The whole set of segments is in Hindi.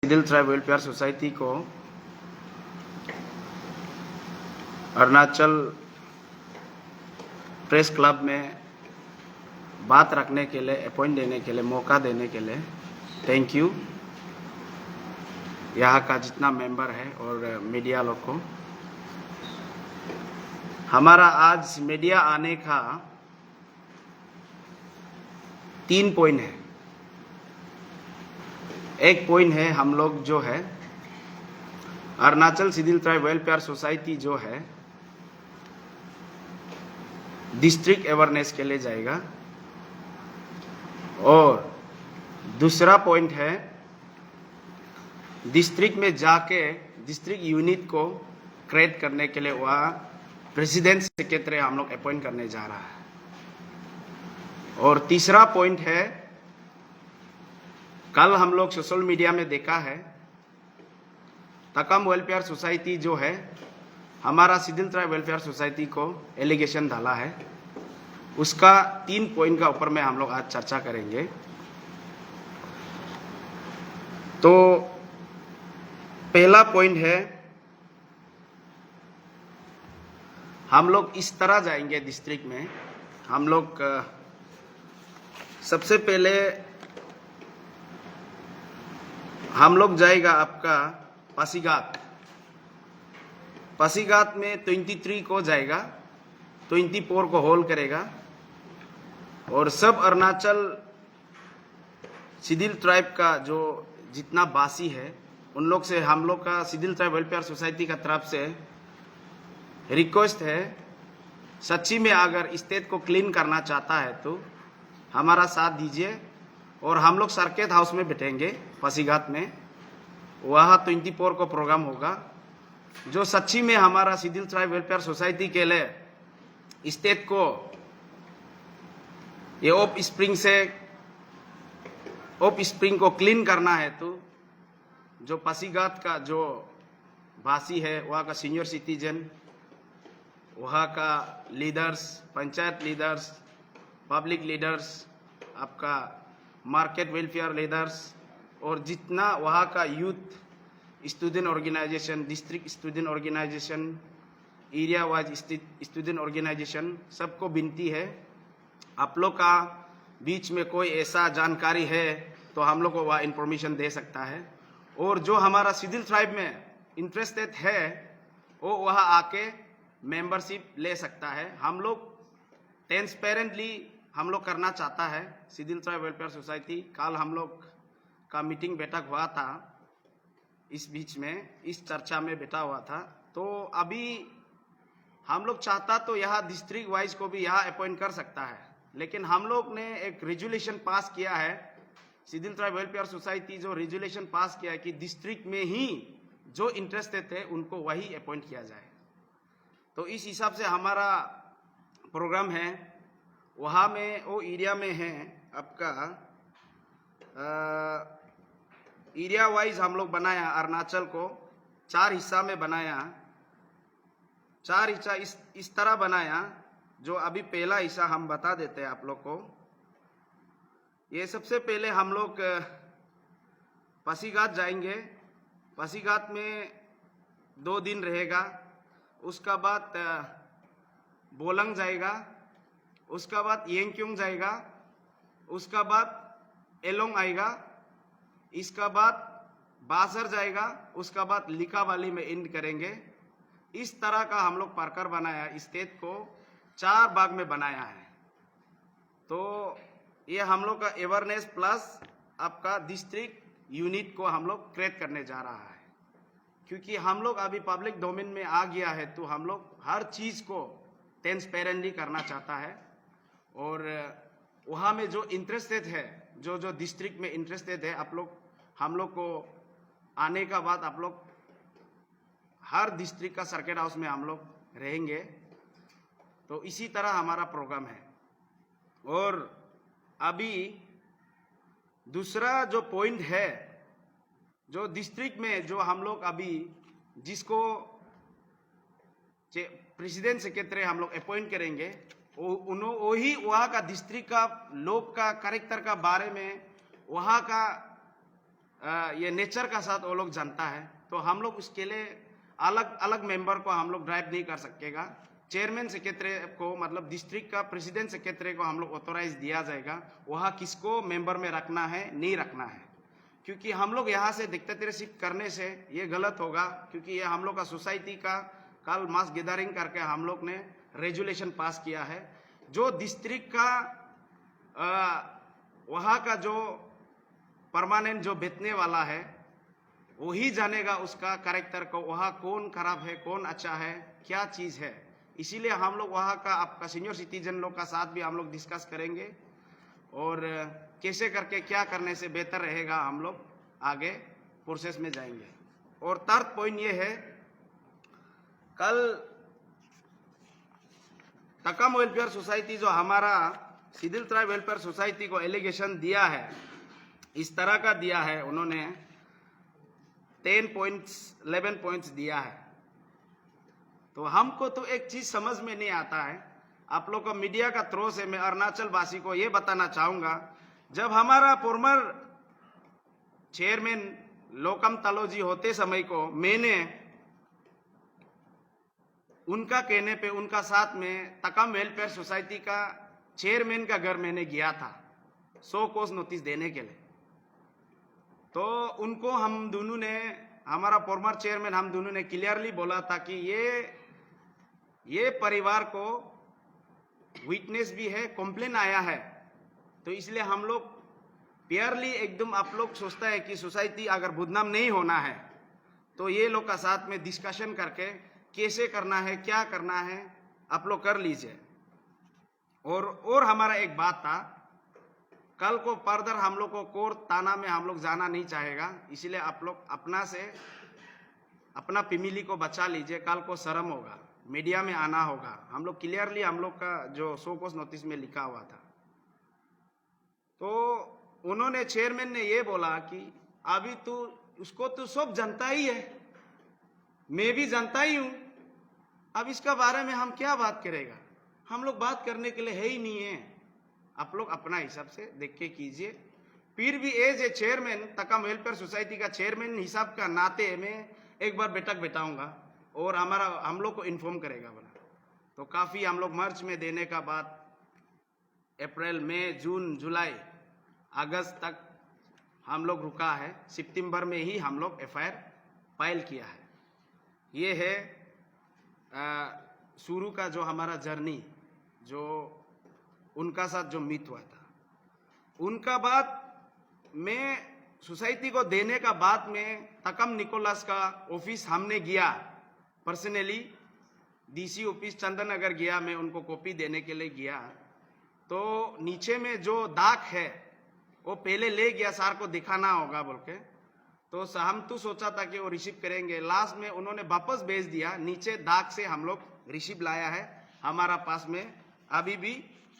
सिदिल ट्राइब वेलफेयर सोसाइटी को अरुणाचल प्रेस क्लब में बात रखने के लिए, अपॉइंट देने के लिए, मौका देने के लिए थैंक यू। यहाँ का जितना मेंबर है और मीडिया लोग को, हमारा आज मीडिया आने का 3 पॉइंट है। एक पॉइंट है, हम लोग जो है अरुणाचल सिदिल ट्राइब वेलफेयर सोसाइटी जो है डिस्ट्रिक्ट अवेयरनेस के लिए जाएगा। और दूसरा पॉइंट है, डिस्ट्रिक्ट में जाके डिस्ट्रिक्ट यूनिट को क्रिएट करने के लिए वहाँ प्रेसिडेंट सेक्रेटरी हम लोग अपॉइंट करने जा रहा है। और तीसरा पॉइंट है, कल हम लोग सोशल मीडिया में देखा है तकम वेलफेयर सोसाइटी जो है हमारा सिदिल ट्राइब वेलफेयर सोसाइटी को एलिगेशन डाला है। उसका 3 पॉइंट का ऊपर में हम लोग आज चर्चा करेंगे। तो पहला पॉइंट है, हम लोग इस तरह जाएंगे डिस्ट्रिक्ट में। हम लोग सबसे पहले हम लोग जाएगा आपका पासीघाट। पासीघाट में 23 को जाएगा, 24 को होल्ड करेगा। और सब अरुणाचल सिदिल ट्राइब का जो जितना बासी है उन लोग से हम लोग का सिदिल ट्राइब वेलफेयर सोसाइटी का तरफ से रिक्वेस्ट है, सच्ची में अगर स्टेट को क्लीन करना चाहता है तो हमारा साथ दीजिए। और हम लोग सर्किट हाउस में बैठेंगे पासीघाट में, वहाँ 24 को प्रोग्राम होगा। जो सच्ची में हमारा सिदिल ट्राइब वेलफेयर सोसाइटी के लिए स्टेट को ये ऑफ स्प्रिंग को क्लीन करना है तो जो पासीघाट का जो वासी है, वहाँ का सीनियर सिटीजन, वहाँ का leaders, panchayat leaders, public leaders, आपका मार्केट वेलफेयर लीडर्स और जितना वहाँ का youth student organisation, district student organisation, area wise student organisation, सबको विनती है, आप लोग का बीच में कोई ऐसा जानकारी है तो हम लोग को वह इंफॉर्मेशन दे सकता है। और जो हमारा सिदिल ट्राइब में इंटरेस्टेड है वो वहाँ आके मेंबरशिप ले सकता है। हम लोग ट्रांसपेरेंटली हम लोग करना चाहता है सिदिल ट्राइब वेलफेयर सोसाइटी। कल हम लोग का मीटिंग बैठक हुआ था, इस बीच में इस चर्चा में बैठा हुआ था। तो अभी हम लोग चाहता तो यहाँ डिस्ट्रिक्ट वाइज को भी यहाँ अपॉइंट कर सकता है, लेकिन हम लोग ने एक रेजुलेशन पास किया है, सिदिल ट्राइब वेलफेयर सोसाइटी जो रेजुलेशन पास किया है कि डिस्ट्रिक्ट में ही जो इंटरेस्टेड थे उनको वही अपॉइंट किया जाए। तो इस हिसाब से हमारा प्रोग्राम है। वहाँ में वो एरिया में है आपका एरिया वाइज हम लोग बनाया, अरुणाचल को 4 हिस्सा में बनाया। 4 हिस्सा इस तरह बनाया। जो अभी पहला हिस्सा हम बता देते हैं आप लोग को। ये सबसे पहले हम लोग पासीघाट जाएंगे। पासीघाट में 2 दिन रहेगा। उसका बाद बोलंग जाएगा, उसका बाद येंगक्योंग जाएगा, उसका बाद एलोंग आएगा, इसका बाद बासर जाएगा, उसका बाद लिकावाली में एंड करेंगे। इस तरह का हम लोग पार्कर बनाया, स्टेट को 4 भाग में बनाया है। तो ये हम लोग का अवेयरनेस प्लस आपका डिस्ट्रिक्ट यूनिट को हम लोग क्रिएट करने जा रहा है। क्योंकि हम लोग अभी पब्लिक डोमेन में आ गया है तो हम लोग हर चीज़ को ट्रांसपेरेंटली करना चाहता है। और वहाँ में जो इंटरेस्टेड है, जो डिस्ट्रिक्ट में इंटरेस्टेड है, आप लोग हम लोग को आने का बाद आप लोग हर डिस्ट्रिक्ट का सर्किट हाउस में हम लोग रहेंगे। तो इसी तरह हमारा प्रोग्राम है। और अभी दूसरा जो पॉइंट है, जो डिस्ट्रिक्ट में जो हम लोग अभी जिसको प्रेसिडेंट सेक्रेटरी हम लोग अपॉइंट करेंगे, वही वहाँ का डिस्ट्रिक्ट का लोग का कैरेक्टर का बारे में, वहाँ का ये नेचर का साथ वो लोग जानता है, तो हम लोग उसके लिए अलग अलग मेंबर को हम लोग ड्राइव नहीं कर सकेगा। चेयरमैन सेक्रेटरी को, मतलब डिस्ट्रिक्ट का प्रेसिडेंट सेक्रेटरी को हम लोग ऑथोराइज दिया जाएगा वहाँ किसको मेंबर में रखना है नहीं रखना है, क्योंकि हम लोग यहाँ से डिक्टेटरशिप करने से ये गलत होगा, क्योंकि ये हम लोग का सोसाइटी का कल मास गैदरिंग करके हम लोग ने रेजुलेशन पास किया है। जो डिस्ट्रिक्ट का वहाँ का जो परमानेंट जो बेचने वाला है वही जानेगा उसका कैरेक्टर को, वहाँ कौन खराब है कौन अच्छा है क्या चीज़ है। इसीलिए हम लोग वहाँ का आपका सीनियर सिटीजन लोग का साथ भी हम लोग डिस्कस करेंगे और कैसे करके क्या करने से बेहतर रहेगा हम लोग आगे प्रोसेस में जाएंगे। और थर्ड पॉइंट ये है, कल तकम वेलफेयर सोसाइटी जो हमारा सिदिल ट्राइब वेलफेयर सोसाइटी को एलिगेशन दिया है, इस तरह का दिया है, उन्होंने 10 पॉइंट्स 11 पॉइंट्स दिया है। तो हमको तो एक चीज समझ में नहीं आता है, आप लोग को मीडिया का थ्रो से मैं अरुणाचल वासी को ये बताना चाहूंगा, जब हमारा फॉर्मर चेयरमैन लोकम तालोजी होते समय को मैंने उनका कहने पे उनका साथ में तकम वेलफेयर सोसाइटी का चेयरमैन का घर मैंने गया था 100 कोस नोटिस देने के लिए। तो उनको हम दोनों ने, हमारा फॉर्मर चेयरमैन हम दोनों ने क्लियरली बोला था कि ये परिवार को विटनेस भी है, कंप्लेन आया है, तो इसलिए हम लोग प्योरली एकदम, आप लोग सोचता है कि सोसाइटी अगर बदनाम नहीं होना है तो ये लोग का साथ में डिस्कशन करके कैसे करना है क्या करना है आप लोग कर लीजिए। और हमारा एक बात था, कल को फर्दर हम लोग को कोर्ट थाना में हम लोग जाना नहीं चाहेगा, इसलिए आप लोग अपना से अपना फैमिली को बचा लीजिए, कल को शर्म होगा, मीडिया में आना होगा। हम लोग क्लियरली हम लोग का जो 100 कोस नोटिस में लिखा हुआ था। तो उन्होंने, चेयरमैन ने ये बोला कि अभी तू उसको तो सब जानता ही है, मैं भी जानता ही हूं, अब इसका बारे में हम क्या बात करेगा, हम लोग बात करने के लिए है ही नहीं है, आप लोग अपना हिसाब से देख के कीजिए। फिर भी as a chairman, Takam welfare society का चेयरमैन हिसाब का नाते में एक बार बैठक बैठाऊंगा और हम लोग को इन्फॉर्म करेगा बोला। तो काफ़ी हम लोग मार्च में देने का बाद अप्रैल मई जून जुलाई अगस्त तक हम लोग रुका है, सितंबर में ही हम लोग FIR फाइल किया है। ये है शुरू का जो हमारा जर्नी, जो उनका साथ जो मीट हुआ था। उनका बाद में सोसाइटी को देने का बाद में तकम निकोलस का ऑफिस हमने गया, personally DC office Chandan Nagar गया, मैं उनको कॉपी देने के लिए गया। तो नीचे में जो दाग है वो पहले ले गया, सर को दिखाना होगा बोल के, तो हम तो सोचा था कि वो रिसीव करेंगे, लास्ट में उन्होंने वापस भेज दिया, नीचे दाग से हम लोग रिसीव लाया है, हमारा पास में अभी भी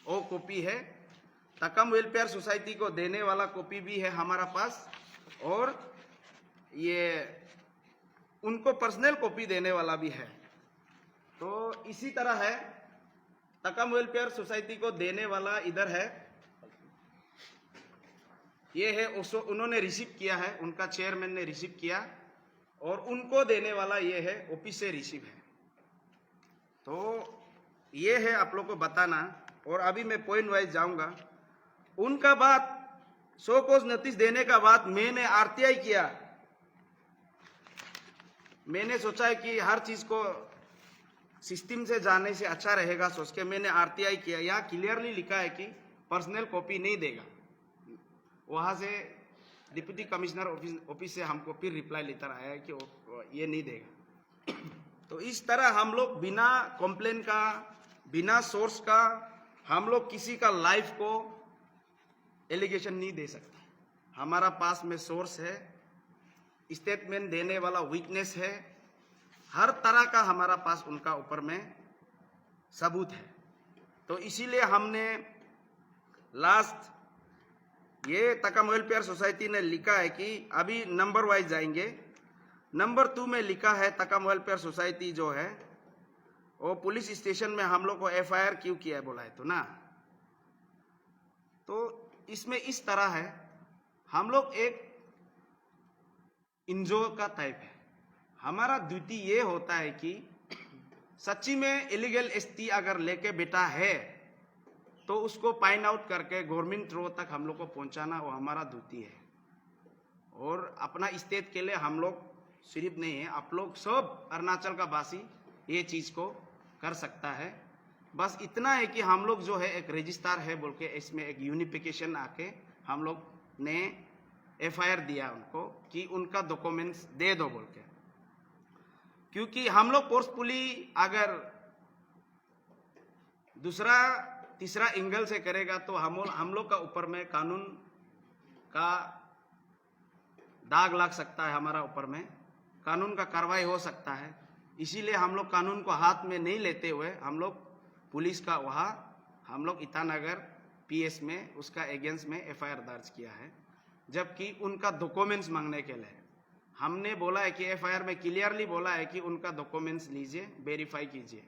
वो कॉपी है। तकम वेलफेयर सोसाइटी को देने वाला कॉपी भी है हमारा पास, और ये उनको पर्सनल कॉपी देने वाला भी है। तो इसी तरह है, तकम वेलफेयर सोसाइटी को देने वाला इधर है, ये है, उसको उन्होंने रिसीव किया है, उनका चेयरमैन ने रिसीव किया, और उनको देने वाला ये है, ऑफिस से रिसीव है। तो ये है आप लोग को बताना। और अभी मैं पॉइंट वाइज जाऊंगा। उनका बाद 100 कोस नोटिस देने का बाद मैंने RTI किया। मैंने सोचा है कि हर चीज को सिस्टम से जाने से अच्छा रहेगा, सोच के मैंने RTI किया। यहाँ क्लियरली लिखा है कि पर्सनल कॉपी नहीं देगा। वहाँ से डिप्टी कमिश्नर ऑफिस से हमको फिर रिप्लाई लेटर आया है कि ये नहीं देगा। तो इस तरह हम लोग बिना कंप्लेन का, बिना सोर्स का, हम लोग किसी का लाइफ को एलिगेशन नहीं दे सकते। हमारा पास में सोर्स है, स्टेटमेंट देने वाला विटनेस है, हर तरह का हमारा पास उनका ऊपर में सबूत है। तो इसीलिए हमने लास्ट ये तकम वेलफेयर सोसाइटी ने लिखा है कि अभी नंबर वाइज जाएंगे। नंबर 2 में लिखा है तकम वेलफेयर सोसाइटी जो है वो पुलिस स्टेशन में हम लोग को FIR क्यों किया है बोला है तो ना। तो इसमें इस तरह है, हम लोग एक इंजो का टाइप है। हमारा ड्यूटी ये होता है कि सच्ची में इलीगल एसटी अगर लेके बेटा है तो उसको फाइंड आउट करके गवर्नमेंट रो तक हम लोग को पहुंचाना, वो हमारा ड्यूटी है। और अपना स्टेट के लिए हम लोग सिर्फ नहीं है, आप लोग सब अरुणाचल का वासी ये चीज को कर सकता है। बस इतना है कि हम लोग जो है एक रजिस्ट्रार है बोल के इसमें एक यूनिफिकेशन आके हम लोग ने एफआईआर दिया उनको कि उनका डॉक्यूमेंट्स दे दो बोल के। क्योंकि हम लोग फोर्सफुली अगर दूसरा तीसरा एंगल से करेगा तो हम लोग का ऊपर में कानून का दाग लग सकता है, हमारा ऊपर में कानून का कार्रवाई हो सकता है। इसीलिए हम लोग कानून को हाथ में नहीं लेते हुए हम लोग पुलिस का वहाँ हम लोग ईटानगर पीएस में उसका अगेंस्ट में एफआईआर दर्ज किया है। जबकि उनका डॉक्यूमेंट्स मांगने के लिए हमने बोला है कि एफआईआर में क्लियरली बोला है कि उनका डॉक्यूमेंट्स लीजिए, वेरीफाई कीजिए।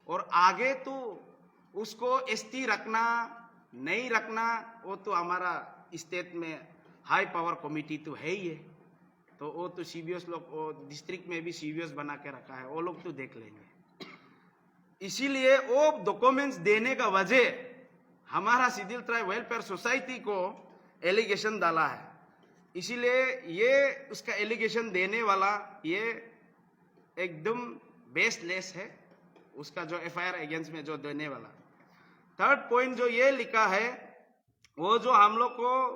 और आगे तो उसको एसटी रखना नहीं रखना वो तो हमारा स्टेट में हाई पावर कमेटी तो है ही है, तो वो तो सीबीएस लोग, वो डिस्ट्रिक्ट में भी सीबीएस बना के रखा है, वो लोग तो देख लेंगे। इसीलिए वो डॉक्यूमेंट्स देने का वजह हमारा सिविल ट्राइब वेलफेयर सोसाइटी को एलिगेशन डाला है। इसीलिए ये उसका एलिगेशन देने वाला ये एकदम बेसलेस है, उसका जो एफआईआर अगेंस्ट में जो देने वाला। थर्ड पॉइंट जो ये लिखा है वो जो हम लोग को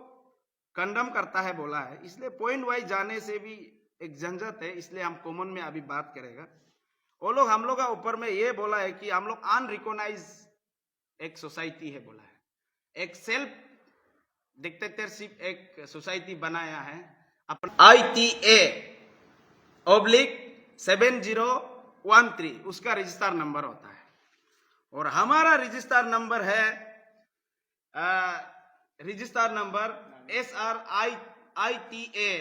कंडम करता है बोला है, इसलिए पॉइंट वाइज जाने से भी एक झंझट है, इसलिए हम कॉमन में अभी बात करेगा। वो लोग हम लोग का ऊपर में ये बोला है कि हम लोग अनरिकॉग्नाइज एक सोसाइटी है बोला है, एक सेल्फ डिक्टेटरशिप एक सोसाइटी बनाया है अपना ITA /7013 उसका रजिस्टर नंबर होता है। और हमारा रजिस्टर नंबर है रजिस्टर नंबर SRITA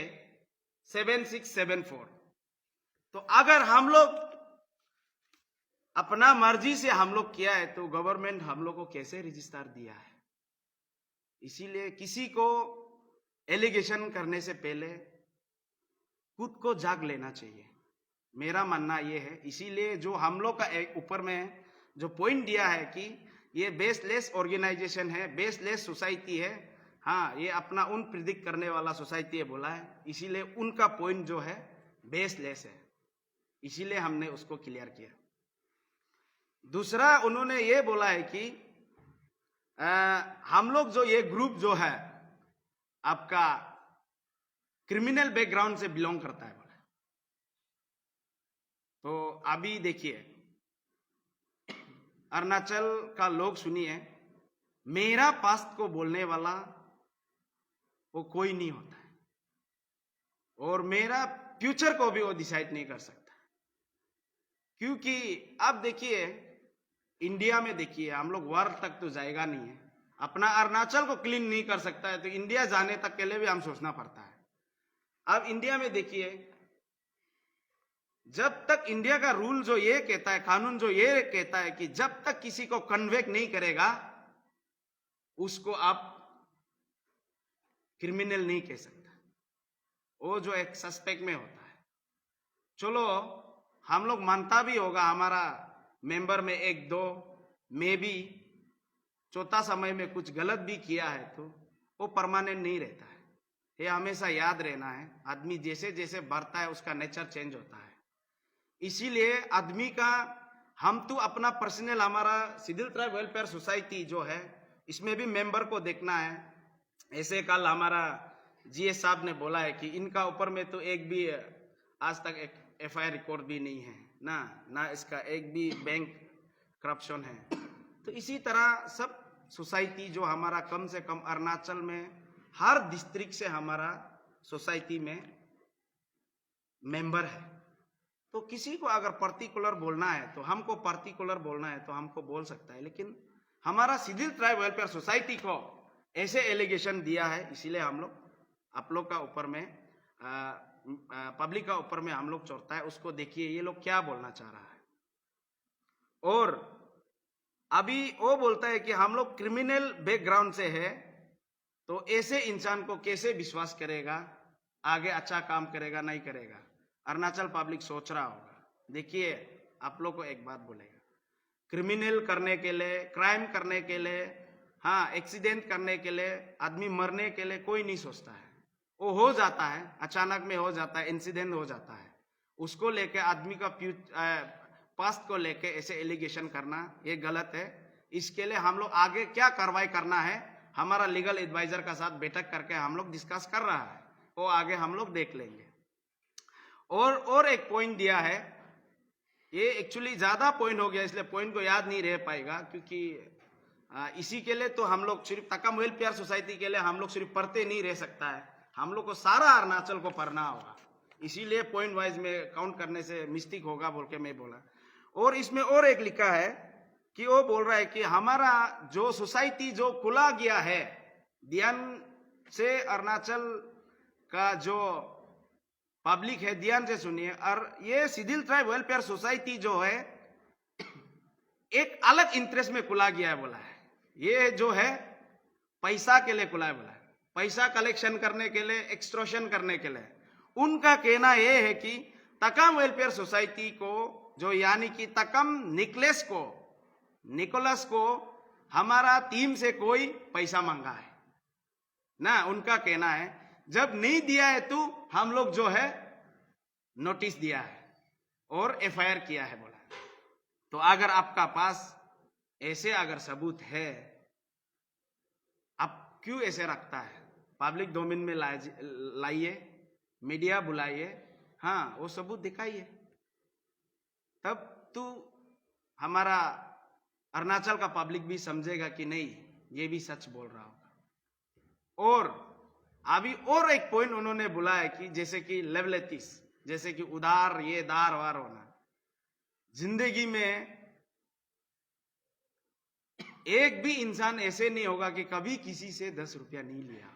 7674। तो अगर हम लोग अपना मर्जी से हम लोग किया है तो गवर्नमेंट हम लोग को कैसे रजिस्टर दिया है। इसीलिए किसी को एलिगेशन करने से पहले खुद को जाग लेना चाहिए, मेरा मानना ये है। इसीलिए जो हम लोग का एक ऊपर में जो पॉइंट दिया है कि ये बेसलेस ऑर्गेनाइजेशन है, बेसलेस सोसाइटी है, हाँ ये अपना उन प्रिडिक्ट करने वाला सोसाइटी है बोला है, इसीलिए उनका पॉइंट जो है बेसलेस है, इसीलिए हमने उसको क्लियर किया। दूसरा उन्होंने ये बोला है कि हम लोग जो ये ग्रुप जो है आपका क्रिमिनल बैकग्राउंड से बिलोंग करता है बोला। तो अभी देखिए अरुणाचल का लोग सुनिए, मेरा पास्ट को बोलने वाला वो कोई नहीं होता है और मेरा फ्यूचर को भी वो डिसाइड नहीं कर सकता। क्योंकि अब देखिए इंडिया में देखिए हम लोग वर्ल्ड तक तो जाएगा नहीं है, अपना अरुणाचल को क्लीन नहीं कर सकता है तो इंडिया जाने तक के लिए भी हम सोचना पड़ता है। अब इंडिया में देखिए जब तक इंडिया का रूल जो ये कहता है, कानून जो ये कहता है कि जब तक किसी को कन्वेक्ट नहीं करेगा उसको आप क्रिमिनल नहीं कह सकता, वो जो एक सस्पेक्ट में होता है। चलो हम लोग मानता भी होगा हमारा मेंबर में एक दो में भी चौथा समय में कुछ गलत भी किया है तो वो परमानेंट नहीं रहता है, ये हमेशा याद रहना है। आदमी जैसे जैसे बढ़ता है उसका नेचर चेंज होता है। इसीलिए आदमी का हम तो अपना पर्सनल हमारा सिविल ट्राइब वेलफेयर सोसाइटी जो है इसमें भी मेंबर को देखना है। ऐसे कल हमारा जीएस साहब ने बोला है कि इनका ऊपर में तो एक भी आज तक एक एफआईआर रिकॉर्ड भी नहीं है ना इसका एक भी बैंक करप्शन है। तो इसी तरह सब सोसाइटी जो हमारा कम से कम अरुणाचल में हर डिस्ट्रिक्ट से हमारा सोसाइटी में मेंबर है। तो किसी को अगर पर्टिकुलर बोलना है तो हमको पर्टिकुलर बोलना है तो हमको बोल सकता है, लेकिन हमारा सिविल ट्राइब वेलफेयर सोसाइटी को ऐसे एलिगेशन दिया है, इसीलिए हम लोग आप लोग का ऊपर में पब्लिक का ऊपर में हम लोग चोरता है। उसको देखिए ये लोग क्या बोलना चाह रहा है। और अभी वो बोलता है कि हम लोग क्रिमिनल बैकग्राउंड से है तो ऐसे इंसान को कैसे विश्वास करेगा आगे अच्छा काम करेगा नहीं करेगा, अरुणाचल पब्लिक सोच रहा होगा। देखिए, आप लोग को एक बात बोलेगा, क्रिमिनल करने के लिए, क्राइम करने के लिए, हाँ, एक्सीडेंट करने के लिए, आदमी मरने के लिए कोई नहीं सोचता है। वो हो जाता है, अचानक में हो जाता है, इंसिडेंट हो जाता है, उसको लेके आदमी का पास्ट को लेके ऐसे एलिगेशन करना ये गलत है। इसके लिए हम लोग आगे क्या कार्रवाई करना है, हमारा लीगल एडवाइजर का साथ बैठक करके हम लोग डिस्कस कर रहा है, वो आगे हम लोग देख लेंगे। और एक पॉइंट दिया है, ये एक्चुअली ज्यादा पॉइंट हो गया इसलिए पॉइंट को याद नहीं रह पाएगा, क्योंकि इसी के लिए तो हम लोग सिर्फ तकम वेलफेयर सोसाइटी के लिए हम लोग सिर्फ पढ़ते नहीं रह सकता है, हम लोग को सारा अरुणाचल को पढ़ना होगा, इसीलिए पॉइंट वाइज में काउंट करने से मिस्टेक होगा बोल के मैं बोला। और इसमें और एक लिखा है कि वो बोल रहा है कि हमारा जो सोसाइटी जो खुला गया है, ध्यान से अरुणाचल का जो पब्लिक है ध्यान से सुनिए, और ये सिडिल ट्राइब वेलफेयर सोसाइटी जो है एक अलग इंटरेस्ट में खुला गया है बोला है। ये जो है पैसा के लिए खुला है बोला है, पैसा कलेक्शन करने के लिए, एक्सट्रॉशन करने के लिए। उनका कहना यह है कि तकम वेलफेयर सोसाइटी को जो यानी कि तकम निकोलस को हमारा टीम से कोई पैसा मांगा है ना, उनका कहना है जब नहीं दिया है तो हम लोग जो है नोटिस दिया है और एफआईआर किया है बोला। तो अगर आपका पास ऐसे अगर सबूत है, आप क्यों ऐसे रखता है, पब्लिक डोमेन में लाइए, मीडिया बुलाइए, हाँ वो सबूत दिखाइए, तब तो हमारा अरुणाचल का पब्लिक भी समझेगा कि नहीं ये भी सच बोल रहा होगा। और अभी और एक पॉइंट उन्होंने बोला है कि जैसे कि लेवलेटिस, जैसे कि उधार ये दार वार होना, जिंदगी में एक भी इंसान ऐसे नहीं होगा कि कभी किसी से 10 रुपया नहीं लिया।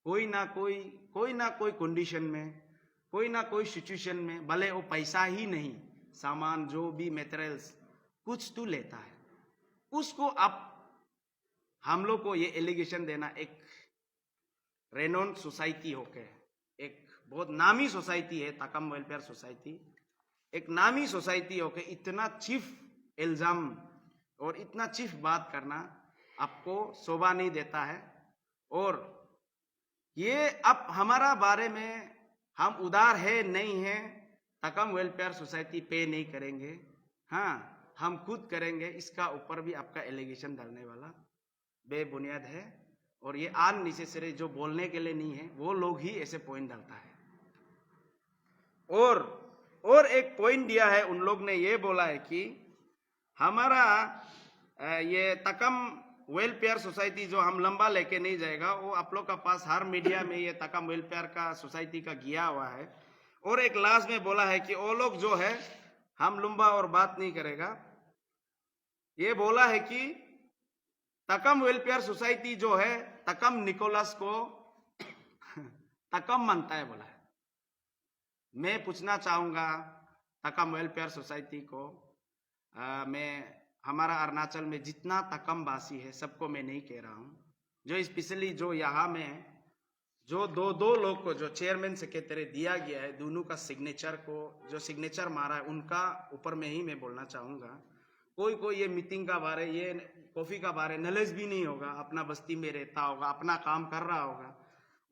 कोई ना कोई कंडीशन में, कोई ना कोई सिचुएशन में, भले वो पैसा ही नहीं, सामान जो भी मटेरियल्स कुछ तो लेता है, उसको आप हम लोग को ये एलिगेशन देना, एक रेनोन सोसाइटी होके, एक बहुत नामी सोसाइटी है तकम वेलफेयर सोसाइटी, एक नामी सोसाइटी होके इतना चीफ इल्जाम और इतना चीफ बात करना आपको शोभा नहीं देता है। और ये अब हमारा बारे में हम उदार है नहीं है, तकम वेलफेयर सोसाइटी पे नहीं करेंगे, हाँ हम खुद करेंगे, इसका ऊपर भी आपका एलिगेशन डालने वाला बेबुनियाद है। और ये अननेसेसरी जो बोलने के लिए नहीं है वो लोग ही ऐसे पॉइंट डालता है। और एक पॉइंट दिया है, उन लोग ने ये बोला है कि हमारा ये तकम वेलफेयर सोसाइटी जो हम लंबा लेके नहीं जाएगा, वो आप लोग का पास हर मीडिया में ये तकम वेलफेयर का सोसाइटी का गया हुआ है। और एक लास्ट में बोला है कि वो लोग जो है हम लंबा और बात नहीं करेगा, ये बोला है कि तकम वेलफेयर सोसाइटी जो है तकम निकोलस को तकम मानता है बोला है। मैं पूछना चाहूंगा तकम वेलफेयर सोसाइटी को, मैं हमारा अरुणाचल में जितना तकम वासी है सबको मैं नहीं कह रहा हूँ, जो स्पेशली जो यहाँ में जो दो लोग को जो चेयरमैन सेक्रेटरी दिया गया है, दोनों का सिग्नेचर को जो सिग्नेचर मारा है उनका ऊपर में ही मैं बोलना चाहूंगा। कोई ये मीटिंग का बारे, ये कॉफी का बारे नॉलेज भी नहीं होगा, अपना बस्ती में रहता होगा, अपना काम कर रहा होगा,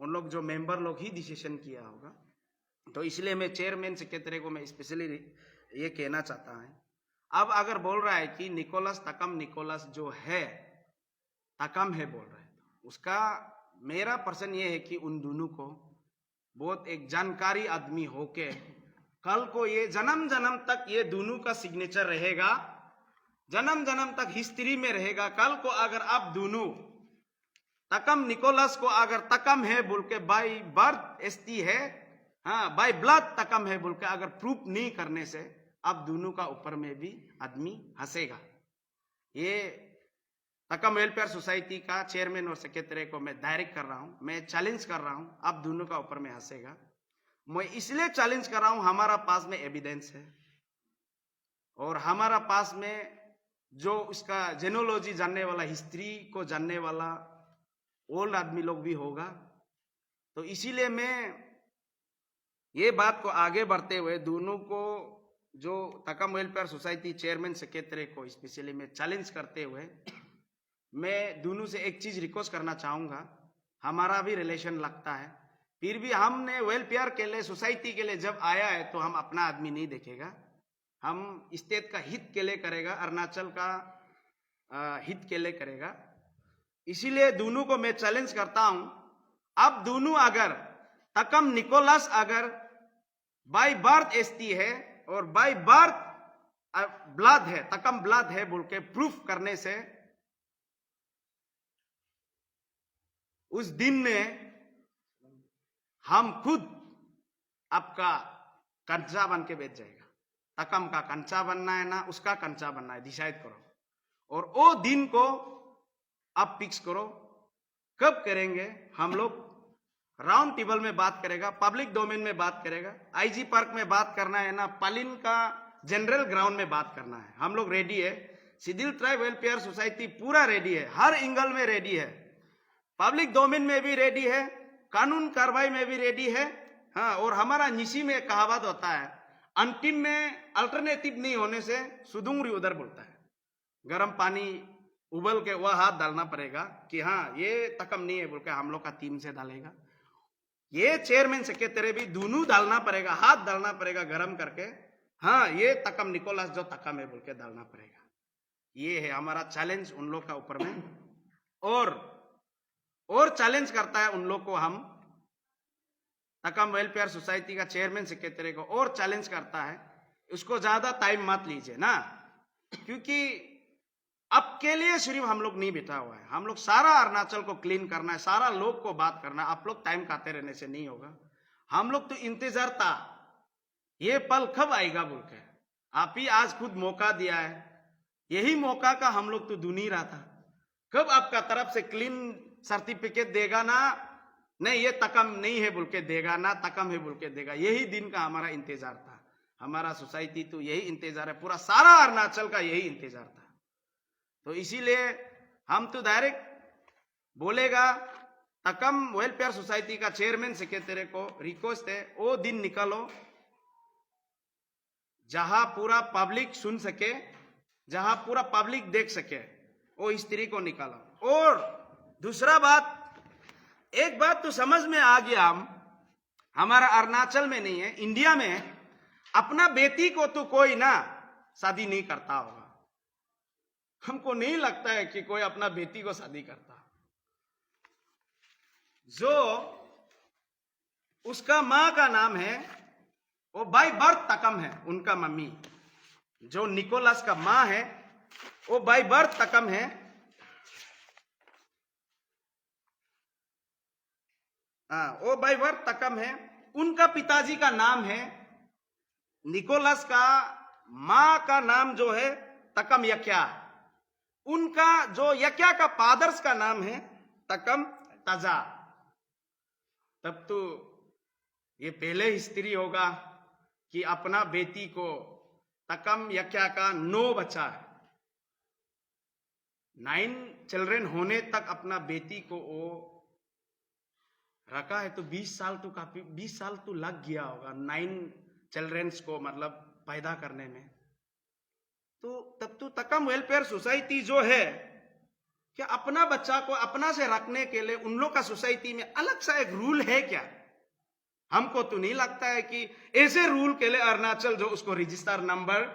उन लोग जो मेंबर लोग ही डिसीजन किया होगा। तो इसलिए मैं चेयरमैन सेक्रेटरी को मैं स्पेशली ये कहना चाहता हूँ। अब अगर बोल रहा है कि निकोलस तकम निकोलस जो है तकम है बोल रहा है, तो उसका मेरा पर्सन ये है कि उन दोनों को बहुत एक जानकारी आदमी होके कल को ये जन्म तक ये दोनों का सिग्नेचर रहेगा, जन्म तक हिस्ट्री में रहेगा। कल को अगर आप दोनों तकम निकोलस को अगर तकम है बोल के बाय बर्थ एसटी है, हाँ बाय ब्लड तकम है बोल के अगर प्रूफ नहीं करने से आप दोनों का ऊपर में भी आदमी हंसेगा। ये तकम वेलफेयर सोसाइटी का चेयरमैन और सेक्रेटरी को मैं डायरेक्ट कर रहा हूं, मैं चैलेंज कर रहा हूं, आप दोनों का ऊपर में हंसेगा। मैं इसलिए चैलेंज कर रहा हूं, हमारा पास में एविडेंस है और हमारा पास में जो उसका जेनोलॉजी जानने वाला, हिस्ट्री को जानने वाला ओल्ड आदमी लोग भी होगा। तो इसीलिए मैं ये बात को आगे बढ़ते हुए दोनों को, जो तकम वेलफेयर सोसाइटी चेयरमैन सेक्रेटरी को स्पेशली मैं चैलेंज करते हुए मैं दोनों से एक चीज रिक्वेस्ट करना चाहूंगा। हमारा भी रिलेशन लगता है, फिर भी हमने वेलफेयर के लिए, सोसाइटी के लिए जब आया है तो हम अपना आदमी नहीं देखेगा, हम स्टेट का हित के लिए करेगा, अरुणाचल का हित के लिए करेगा। इसीलिए दोनों को मैं चैलेंज करता हूं, अब दोनों अगर तकम निकोलस अगर बाय बर्थ एसटी है और बाय बर्थ ब्लड है, तकम ब्लड है बोल के प्रूफ करने से उस दिन में हम खुद आपका कंचा बन के बेच जाएगा। तकम का कंचा बनना है ना उसका कंचा बनना है, डिसाइड करो। और वो दिन को आप फिक्स करो, कब करेंगे। हम लोग राउंड टेबल में बात करेगा, पब्लिक डोमेन में बात करेगा, आईजी पार्क में बात करना है ना, पालिन का जनरल ग्राउंड में बात करना है। हम लोग रेडी है, शेड्यूल ट्राइब वेलफेयर सोसाइटी पूरा रेडी है, हर एंगल में रेडी है, पब्लिक डोमेन में भी रेडी है, कानून कार्रवाई में भी रेडी है। हाँ, और हमारा निशी में कहावत होता है, अंतिम में अल्टरनेटिव नहीं होने से सुदूंगरी उधर बोलता है। गर्म पानी उबल के वह हाथ डालना पड़ेगा कि हाँ ये तकम नहीं है बोल के हम लोग का टीम से डालेगा। ये चेयरमैन सेक्रेटरी भी दोनों डालना पड़ेगा, हाथ डालना पड़ेगा गरम करके, हाँ ये तकम निकोलस जो तकम है बोल के डालना पड़ेगा। ये है हमारा चैलेंज उन लोग का ऊपर में। और चैलेंज करता है उन लोग को, हम तकम वेलफेयर सोसाइटी का चेयरमैन सेक्रेटरी को और चैलेंज करता है, उसको ज्यादा टाइम मत लीजिए ना, क्योंकि अब के लिए सिर्फ हम लोग नहीं बैठा हुआ है, हम लोग सारा अरुणाचल को क्लीन करना है, सारा लोग को बात करना है। आप लोग टाइम खाते रहने से नहीं होगा। हम लोग तो इंतजार था ये पल कब आएगा बोल के, आप ही आज खुद मौका दिया है, यही मौका का हम लोग तो ढूंढ ही रहा था, कब आपका तरफ से क्लीन सर्टिफिकेट देगा ना, नहीं ये तकम नहीं है बोल के देगा ना, तकम है बोल के देगा। यही दिन का हमारा इंतजार था, हमारा सोसाइटी तो यही इंतजार है, पूरा सारा अरुणाचल का यही इंतजार था। तो इसीलिए हम तो डायरेक्ट बोलेगा, तकम वेलफेयर सोसाइटी का चेयरमैन सेक्रेटरी को रिक्वेस्ट है, वो दिन निकालो जहां पूरा पब्लिक सुन सके, जहां पूरा पब्लिक देख सके, वो स्त्री को निकालो। और दूसरा बात, एक बात तो समझ में आ गया, हमारा अरुणाचल में नहीं है, इंडिया में है, अपना बेटी को तो कोई ना शादी नहीं करता होगा। हमको नहीं लगता है कि कोई अपना बेटी को शादी करता। जो उसका मां का नाम है वो बाय बर्थ तकम है, उनका मम्मी जो निकोलस का मां है वो बाय बर्थ तकम है। वो बाय बर्थ तकम है। उनका पिताजी का नाम है निकोलस, का मां का नाम जो है तकम यक्या, उनका जो यक्या का फादर्स का नाम है तकम तजा। तब तो ये पहले हिस्ट्री होगा कि अपना बेटी को तकम यक्या का 9 बच्चा है, 9 चिल्ड्रेन होने तक अपना बेटी को वो रखा है। तो 20 साल तो काफी, 20 साल तो लग गया होगा 9 चिल्ड्रेन्स को मतलब पैदा करने में। तो तब तो तकम वेलफेयर सोसाइटी जो है क्या अपना बच्चा को अपना से रखने के लिए उन लोग का सोसाइटी में अलग सा एक रूल है क्या? हमको तो नहीं लगता है कि ऐसे रूल के लिए अरुणाचल जो उसको रजिस्टर नंबर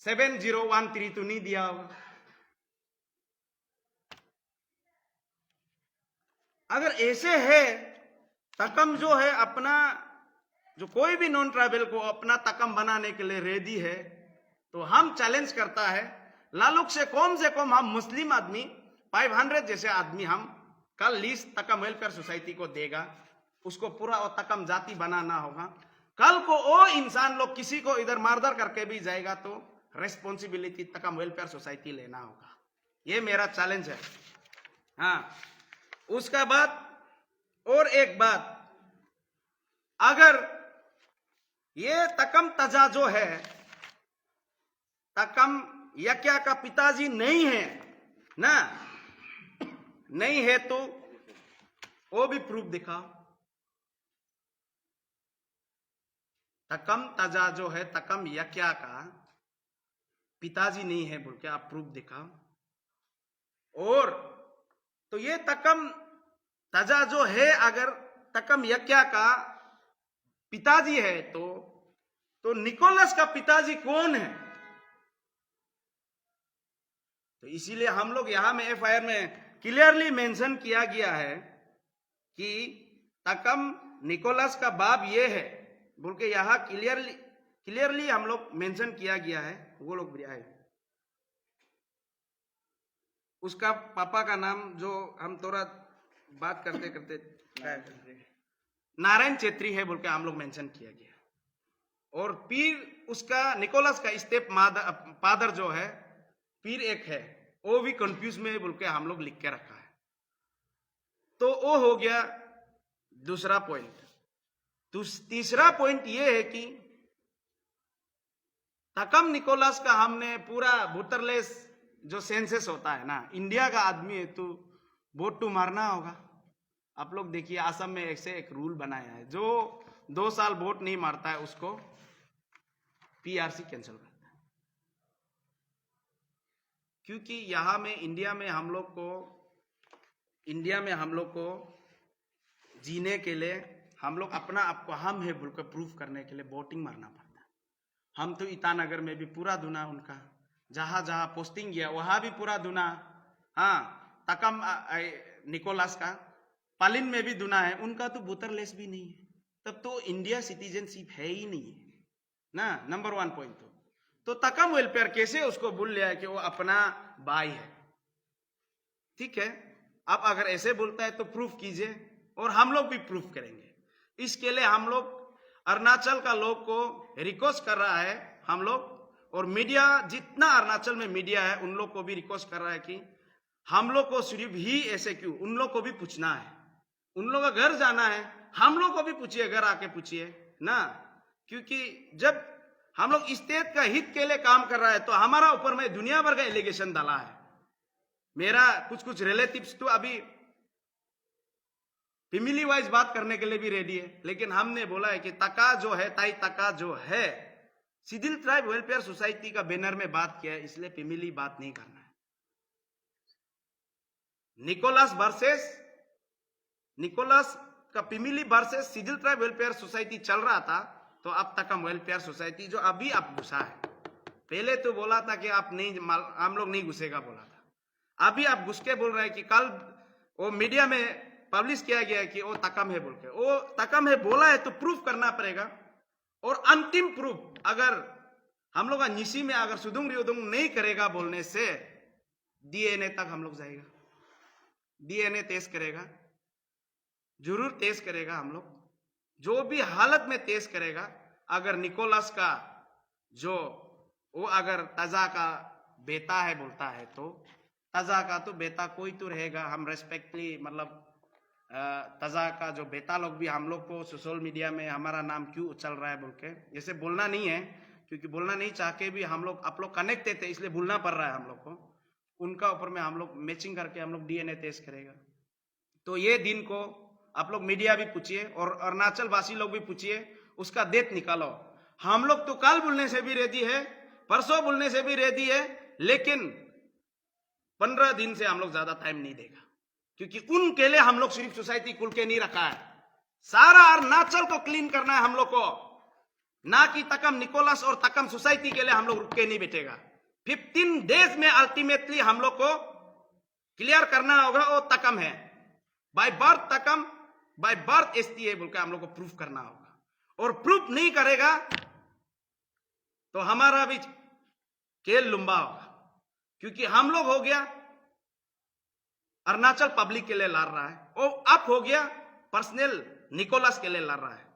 7013 तो नहीं दिया होगा। अगर ऐसे है, तकम जो है अपना, जो कोई भी नॉन ट्राइबल को अपना तकम बनाने के लिए रेडी है, तो हम चैलेंज करता है लालुक से कम हम मुस्लिम आदमी 500 जैसे आदमी हम कल लिस्ट तकम वेलफेयर सोसाइटी को देगा, उसको पूरा और तकम जाति बनाना होगा। कल को वो इंसान लोग किसी को इधर मारधर करके भी जाएगा तो रेस्पॉन्सिबिलिटी तकम वेलफेयर सोसाइटी लेना होगा। ये मेरा चैलेंज है। हाँ, उसका बाद और एक बात, अगर ये तकम तजा जो है, तकम यक्या का पिताजी नहीं है ना, नहीं है तो वो भी प्रूफ दिखाओ। तकम तजा जो है तकम यक्या का पिताजी नहीं है बोल के आप प्रूफ दिखाओ। और तो ये तकम तजा जो है अगर तकम यक्या का पिताजी है तो निकोलस का पिताजी कौन है? तो इसीलिए हम लोग यहां में एफआईआर में क्लियरली मेंशन किया गया है कि तकम निकोलस का बाप ये है बोल के यहां क्लियरली हम लोग मेंशन किया गया है। वो लोग भी आए, उसका पापा का नाम जो हम थोड़ा बात करते करते नारायण चेत्री है बोल के हम लोग मेंशन किया गया। और पीर उसका निकोलस का स्टेप फादर जो है पीर एक है, वो भी कंफ्यूज में बोल के हम लोग लिख के रखा है। तो वो हो गया दूसरा पॉइंट। तीसरा पॉइंट ये है कि तकम निकोलस का हमने पूरा वोटरलेस जो सेंसस होता है ना, इंडिया का आदमी है तो वोट टू मारना होगा। आप लोग देखिए असम में ऐसे एक रूल बनाया है, जो 2 साल वोट नहीं मारता है उसको पीआरसी कैंसिल करता है। क्योंकि यहां में इंडिया में हम लोग को जीने के लिए हम लोग अपना आपको हम है बोलकर प्रूफ करने के लिए वोटिंग मारना पड़ता है। हम तो ईटानगर में भी पूरा दुना उनका जहां जहां पोस्टिंग गया वहां भी पूरा दुना। हाँ, तकम निकोलस का पालिन में भी दुना है, उनका तो वोटरलेस भी नहीं है, तब तो इंडिया सिटीजनशिप है ही नहीं है ना। नंबर 1 पॉइंट तो तकम वेलफेयर कैसे उसको बोल लिया है कि वो अपना भाई है। ठीक है, अब अगर ऐसे बोलता है तो प्रूफ कीजिए और हम लोग भी प्रूफ करेंगे। इसके लिए हम लोग अरुणाचल का लोग को रिक्वेस्ट कर रहा है हम लोग, और मीडिया जितना अरुणाचल में मीडिया है उन लोग को भी रिक्वेस्ट कर रहा है कि हम लोग को सिर्फ ही ऐसे क्यों, उन लोग को भी पूछना है, उन लोग का घर जाना है, हम लोग को भी पूछिए, घर आके पूछिए ना। क्योंकि जब हम लोग स्टेट का हित के लिए काम कर रहा है तो हमारा ऊपर में दुनिया भर का एलिगेशन डाला है। मेरा कुछ रिलेटिव्स तो अभी फैमिली वाइज बात करने के लिए भी रेडी है, लेकिन हमने बोला है कि तका जो है ताई तका जो है सिडिल ट्राइब वेलफेयर सोसाइटी का बैनर में बात किया है, इसलिए फैमिली बात नहीं करना है। निकोलस का फैमिली वर्सेस सिडिल ट्राइब वेलफेयर सोसाइटी चल रहा था, तो अब तक हम वेलफेयर सोसाइटी जो अभी आप घुसा है, पहले तो बोला था कि आप नहीं, हम लोग नहीं घुसेगा बोला था, अभी आप घुस के बोल रहे हैं कि कल वो मीडिया में पब्लिश किया गया है कि वो तकम है बोल के। वो तकम है बोला है तो प्रूफ करना पड़ेगा। और अंतिम प्रूफ अगर हम लोग का निशी में अगर सुदुंग रियोदुंग नहीं करेगा बोलने से डीएनए तक हम लोग जाएगा, डीएनए टेस्ट करेगा, जरूर टेस्ट करेगा हम लोग, जो भी हालत में टेस्ट करेगा। अगर निकोलस का जो वो अगर तजा का बेटा है बोलता है तो तजा का तो बेटा कोई तो रहेगा। हम रेस्पेक्टली मतलब तजा का जो बेटा लोग भी हम लोग को सोशल मीडिया में हमारा नाम क्यों चल रहा है बोल के, जैसे बोलना नहीं है, क्योंकि बोलना नहीं चाह के भी हम लोग आप लोग कनेक्टेड थे इसलिए बोलना पड़ रहा है हम लोग को। उनका ऊपर में हम लोग मैचिंग करके हम लोग डीएनए टेस्ट करेगा। तो ये दिन को आप लोग मीडिया भी पूछिए और अरुणाचल वासी लोग भी पूछिए, उसका डेट निकालो। हम लोग तो कल बोलने से भी रेडी है, परसों बोलने से भी रेडी है, लेकिन 15 दिन से हम लोग ज्यादा टाइम नहीं देगा, क्योंकि उनके लिए हम लोग सिर्फ सोसाइटी खुल के नहीं रखा है, सारा अरुणाचल को क्लीन करना है हम लोग को, ना कि तकम निकोलस और तकम सोसाइटी के लिए हम लोग रुक के नहीं बैठेगा। 15 डेज में अल्टीमेटली हम लोग को क्लियर करना होगा वो तकम है, by birth Takam, by birth ST है बोल के हम लोग को प्रूफ करना होगा। और प्रूफ नहीं करेगा तो हमारा भी खेल लंबा होगा, क्योंकि हम लोग हो गया अरुणाचल पब्लिक के लिए लड़ रहा है, और अब हो गया पर्सनल निकोलस के लिए लड़ रहा है।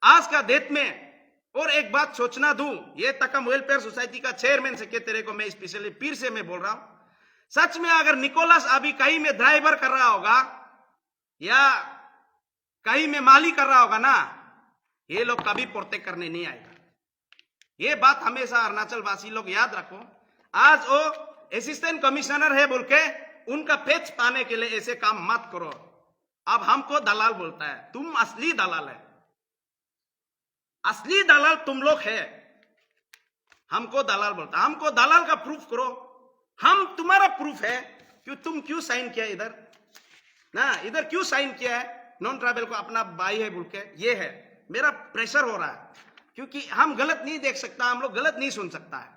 आज का डेट में और एक बात सोचना दूं, ये तकम वेलफेयर सोसाइटी का चेयरमैन सेक्रेटरी को मैं स्पेशली फिर से मैं बोल रहा हूं, सच में अगर निकोलस अभी कहीं में ड्राइवर कर रहा होगा या कहीं में माली कर रहा होगा ना, ये लोग कभी प्रोटेक्ट करने नहीं आएगा। ये बात हमेशा अरुणाचल वासी लोग याद रखो। आज वो असिस्टेंट कमिश्नर है बोल के उनका पेज पाने के लिए ऐसे काम मत करो। अब हमको दलाल बोलता है। तुम असली दलाल है, असली दलाल तुम लोग है। हमको दलाल बोलता है। हमको दलाल का प्रूफ करो। हम तुम्हारा प्रूफ है कि तुम क्यों साइन किया इधर ना, इधर क्यों साइन किया है नॉन ट्राइबल को अपना भाई है बोल के। ये है मेरा प्रेशर हो रहा है, क्योंकि हम गलत नहीं देख सकता, हम लोग गलत नहीं सुन सकता है,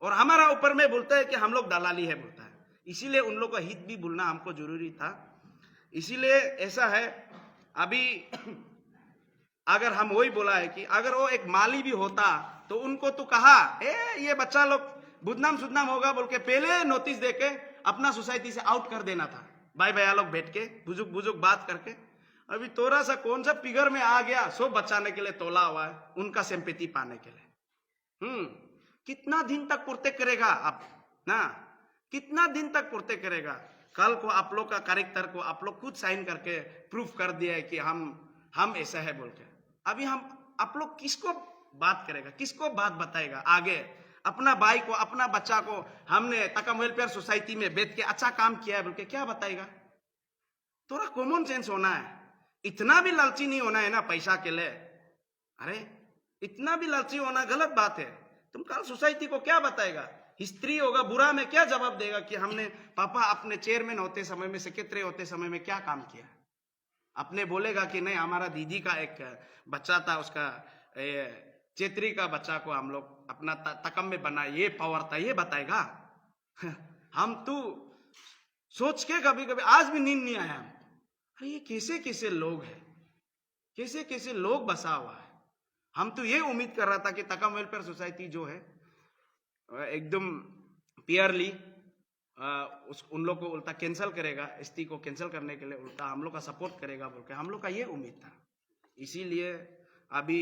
और हमारा ऊपर में बोलता है कि हम लोग दलाली है बोलता है। इसीलिए उन लोग का हित भी बोलना हमको जरूरी था। इसीलिए ऐसा है। अभी अगर हम वही बोला है कि अगर वो एक माली भी होता तो उनको तो कहा ये बच्चा लोग बुदनाम सुदनाम होगा बोल के पहले नोटिस देके अपना सोसाइटी से आउट कर देना था, भाई भैया लोग बैठ के बुजुर्ग बुजुर्ग बात करके। अभी थोड़ा सा कौन सा फिगर में आ गया, सो बचाने के लिए तोला हुआ है, उनका सिंपैथी पाने के लिए। कितना दिन तक पुरते करेगा आप ना, कितना दिन तक पुरते करेगा। कल को आप लोग का कैरेक्टर को आप लोग खुद साइन करके प्रूफ कर दिया है कि हम ऐसा है बोल के। अभी हम आप लोग किसको बात करेगा, किसको बात बताएगा आगे। अपना भाई को, अपना बच्चा को हमने तकम वेलफेयर सोसाइटी में बैठ के अच्छा काम किया है बोल के क्या बताएगा। थोड़ा कॉमन सेंस होना है, इतना भी लालची नहीं होना है ना पैसा के लिए। अरे इतना भी लालची होना गलत बात है। तुम कल सोसाइटी को क्या बताएगा, हिस्ट्री होगा बुरा में क्या जवाब देगा कि हमने पापा अपने चेयरमैन होते समय में, सेक्रेटरी होते समय में क्या काम किया। अपने बोलेगा कि नहीं हमारा दीदी का एक बच्चा था, उसका चेत्री का बच्चा को हम लोग अपना तकम में बना, ये पावर था, ये बताएगा। हम तो सोच के कभी कभी आज भी नींद नहीं आया। अरे ये कैसे कैसे लोग हैं, कैसे कैसे लोग बसा हुआ है। हम तो ये उम्मीद कर रहा था कि तकम वेलफेयर सोसाइटी जो है एकदम पियरली उन लोग को उल्टा कैंसिल करेगा, एसटी को कैंसिल करने के लिए उल्टा हम लोग का सपोर्ट करेगा बोल के हम लोग का ये उम्मीद था। इसीलिए अभी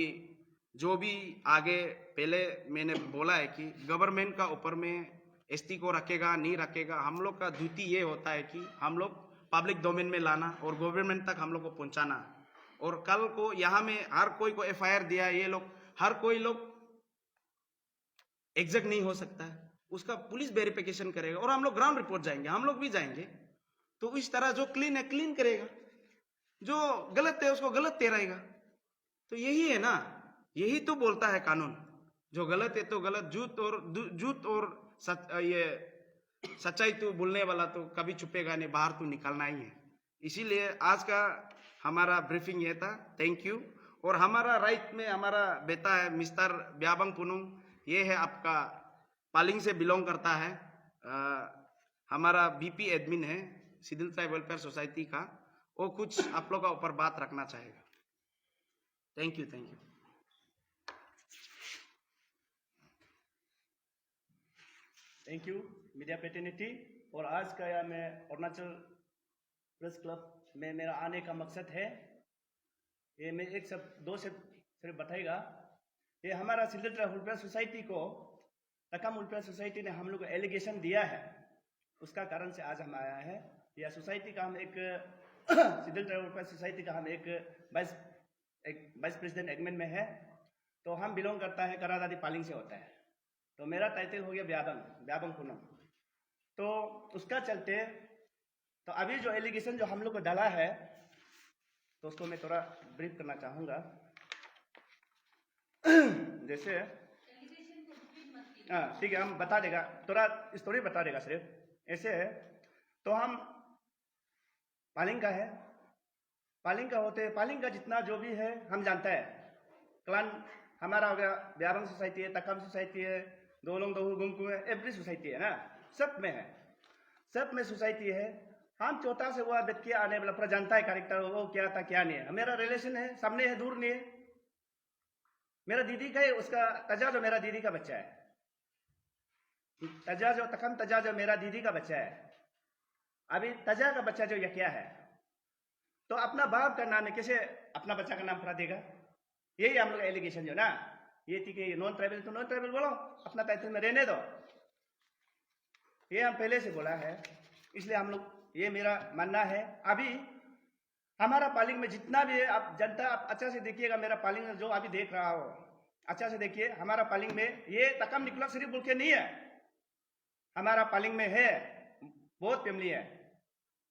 जो भी आगे, पहले मैंने बोला है कि गवर्नमेंट का ऊपर में एसटी को रखेगा नहीं रखेगा, हम लोग का ड्यूटी ये होता है कि हम लोग पब्लिक डोमेन में लाना और गवर्नमेंट तक हम लोग को पहुंचाना। और कल को यहाँ में हर कोई को एफआईआर दिया, ये लोग हर कोई लोग एग्जैक्ट नहीं हो सकता है, उसका पुलिस वेरिफिकेशन करेगा और हम लोग ग्राउंड रिपोर्ट जाएंगे, हम लोग भी जाएंगे। तो इस तरह जो क्लीन है क्लीन करेगा, जो गलत है उसको गलत ठहराएगा। तो यही है ना, यही तो बोलता है कानून। जो गलत है तो गलत, झूठ और ये सच्चाई तो बोलने वाला तो कभी छुपेगा नहीं, बाहर तो निकलना ही है। इसीलिए आज का हमारा ब्रीफिंग ये था। Thank you. और हमारा राइट में हमारा बेटा है मिस्टर ब्याबंग पुनुंग, ये है आपका पालिंग से बिलोंग करता है, हमारा बीपी एडमिन है सिडिल ट्राइब वेलफेयर सोसाइटी का। वो कुछ आप लोग का ऊपर बात रखना चाहेगा। Thank you. Thank you. Thank you media fraternity. और आज का यह मैं अरुणाचल प्रेस क्लब में मेरा आने का मकसद है, ये मैं एक सब दो से सिर्फ बताएगा। ये हमारा सिडिल ट्राइब वेलफेयर सोसाइटी को, तकम वेलफेयर सोसाइटी ने हम लोग को एलिगेशन दिया है, उसका कारण से आज हम आया है। यह सोसाइटी का हम एक सिडिल ट्राइब वेलफेयर सोसाइटी का हम एक वाइस प्रेसिडेंट एडमिन में है। तो हम बिलोंग करता है करादादी पालिंग से होता है। तो मेरा टाइटल हो गया ब्याबंग पुनम। तो उसका चलते तो अभी जो एलिगेशन जो हम लोग को डाला है तो उसको मैं थोड़ा ब्रीफ करना चाहूँगा। जैसे हाँ ठीक है, हम बता देगा, थोड़ा स्टोरी बता देगा सिर्फ। ऐसे है तो हम पालिंग का है, पालिंग का होते, पालिंग का जितना जो भी है हम जानता है। क्लान हमारा हो गया, ब्याबंग सोसाइटी है, तकम सोसाइटी है, दोलोंग दोहू गुमकू है, एवरी सोसाइटी है ना, सब में है, सब में सोसाइटी है। हम छोटा से हुआ व्यक्ति आने वाला पूरा जानता है कैरेक्टर, वो क्या था क्या नहीं है। मेरा रिलेशन है, सामने है, दूर नहीं है। मेरा दीदी का है, उसका तजा जो मेरा दीदी का बच्चा है, तजा जो तकम तजा जो मेरा दीदी का बच्चा है। अभी तजा का बच्चा जो ये क्या है, तो अपना बाप का नाम है, कैसे अपना बच्चा का नाम पढ़ा देगा। यही हम लोग एलिगेशन जो ना, ये थी कि नॉन ट्राइबल तो नॉन ट्राइबल बोलो, अपना टाइटल में रहने दो, ये हम पहले से बोला है। इसलिए हम लोग, ये मेरा मानना है। अभी हमारा पालिंग में जितना भी है, आप जनता आप अच्छा से देखिएगा, मेरा पालिंग जो अभी देख रहा हो अच्छा से देखिए। हमारा पालिंग में ये तकम निकला सिर्फ बोल के नहीं है, हमारा पालिंग में है बहुत फैमिली है।